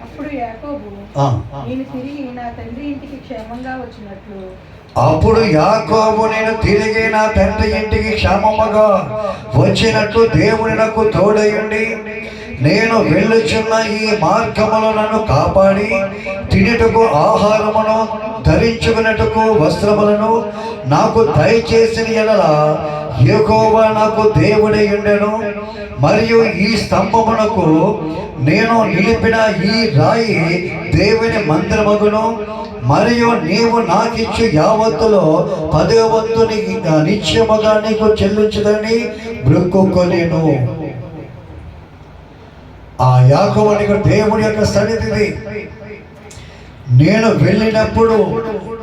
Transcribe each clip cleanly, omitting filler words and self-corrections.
అప్పుడు యాకోబు నేను తిరిగి నా తండ్రి ఇంటికి క్షేమంగా వచ్చినట్లు దేవుని నాకు తోడయుండి నేను వెళ్ళుచున్న ఈ మార్గములో నన్ను కాపాడి తినుటకు ఆహారమును ధరించుకున్నట్టుకు వస్త్రములను నాకు దయచేసిన ఎడల యెహోవా నాకు దేవుడై ఉండెను. మరియు ఈ స్తంభమునకు నేను నిలిపిన ఈ రాయి దేవుని మందిరమగును. మరియు నీవు నాకిచ్చు యావత్తులో 10వ వంతు నిత్యముగా నీకు చెల్లించుదని బ్రొక్కుకొనెను. ఆ యాకోబునికి దేవుడి యొక్క సన్నిధిని నేను వెళ్ళినప్పుడు,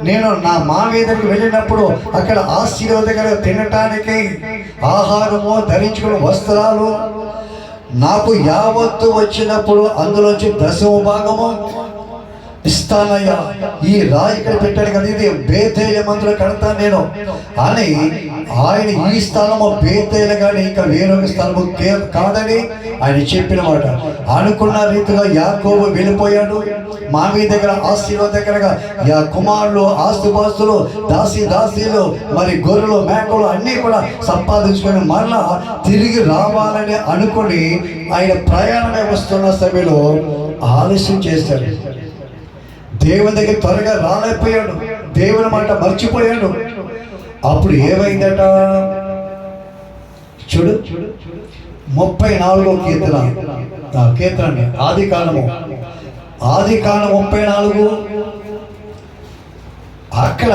నేను నా మామయ్య దగ్గరికి వెళ్ళినప్పుడు అక్కడ ఆశీర్వాద దగ్గర తినటానికి ఆహారము, ధరించుకున్న వస్త్రాలు నాకు యావత్తు వచ్చినప్పుడు అందులోంచి 10వ భాగము ఇస్తానయ్యా. ఈ రాయి ఇక్కడ పెట్టాడు కదా, ఇది బేతేలు మందులో కడతాను నేను అని ఆయన ఈ స్థలము బేతేలు కానీ ఇంకా వేరొక స్థలము కాదని ఆయన చెప్పిన మాట. అనుకున్న రీతిగా యాకోబు వెళ్ళిపోయాడు. మామీ దగ్గర ఆశీర్వాద దగ్గరగా కుమారులు, ఆస్తుపాస్తులు, దాసీలు, మరి గొర్రెలు, మేకలు అన్నీ కూడా సంపాదించుకొని మరలా తిరిగి రావాలని అనుకుని ఆయన ప్రయాణమే వస్తున్న సమయంలో ఆలస్యం చేశాడు. దేవుని దగ్గర త్వరగా రాలేకపోయాడు. దేవుని మాట మర్చిపోయాడు. అప్పుడు ఏమైందట చూడు, 34వ కీర్తన ఆది కాండం 34. అక్కడ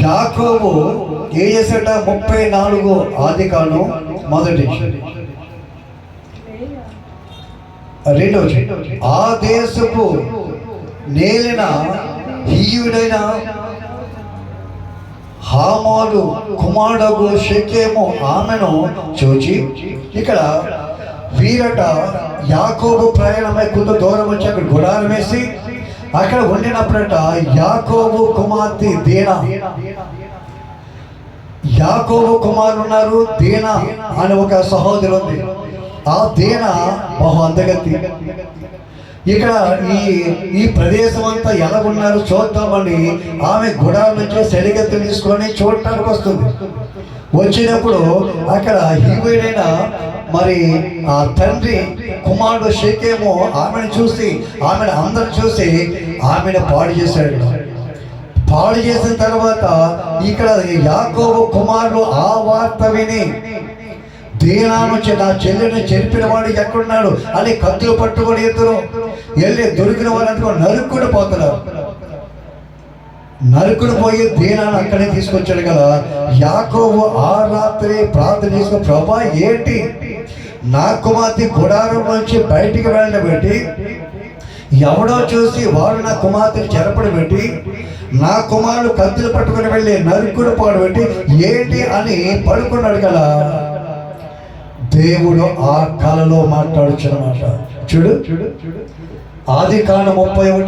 యాకోబు ఏం చేశాట? 34 ఆది కాండం మొదటి 2. ఆ దేశపు నేలిన హీయుడైన హామాలు కుమారుడు షెకెము ఆమెను చూచి, ఇక్కడ వీరట యాకోబు ప్రయాణమై కొంత దూరం వచ్చి అక్కడ గుడారం వేసి అక్కడ ఉండినప్పుడట యాకోబు కుమార్తె దీనా, యాకోబు కుమారులు ఉన్నారు, దీనా అని ఒక సహోదరు ఉంది. ఆ దీనా బహు అందగతి. ఇక్కడ ఈ ప్రదేశం అంతా ఎలాగున్నారు చూద్దామని ఆమె గుడాల నుంచి సెడిగెత్తు తీసుకొని చూడటానికి వస్తుంది. వచ్చినప్పుడు అక్కడ హీవీడైన మరి ఆ తండ్రి కుమారుడు షెకెము ఆమెను చూసి, ఆమెను అందరు చూసి ఆమెను పాడు చేశాడు. పాడు చేసిన తర్వాత ఇక్కడ యాకోబు కుమారుడు ఆ వార్త విని, దీనాను నా చెల్లిని చెరిపిన వాడు ఎక్కడున్నాడు అని కత్తులు పట్టుకొని ఇద్దరు వెళ్ళి దొరికిన వాడు అనుకుని నరుక్కుని పోతున్నారు. నరుకుడు పోయి దీనాన్ని అక్కడే తీసుకొచ్చాడు కదా. యాకోబు ఆ రాత్రి ప్రార్థన చేసుకుని, ప్రభా ఏంటి నా కుమార్తె గుడారం నుంచి బయటికి వెళ్ళబెట్టి ఎవడో చూసి వాడు నా కుమార్తెని చెరపడి పెట్టి నా కుమారుడు కత్తులు పట్టుకుని వెళ్ళి నరుకుడు పాడుబెట్టి ఏంటి అని పడుకున్నాడు కదా. దేవుడు ఆ కలలో మాట్లాడుచున్నమాట. చూడు ఆది కాండం 31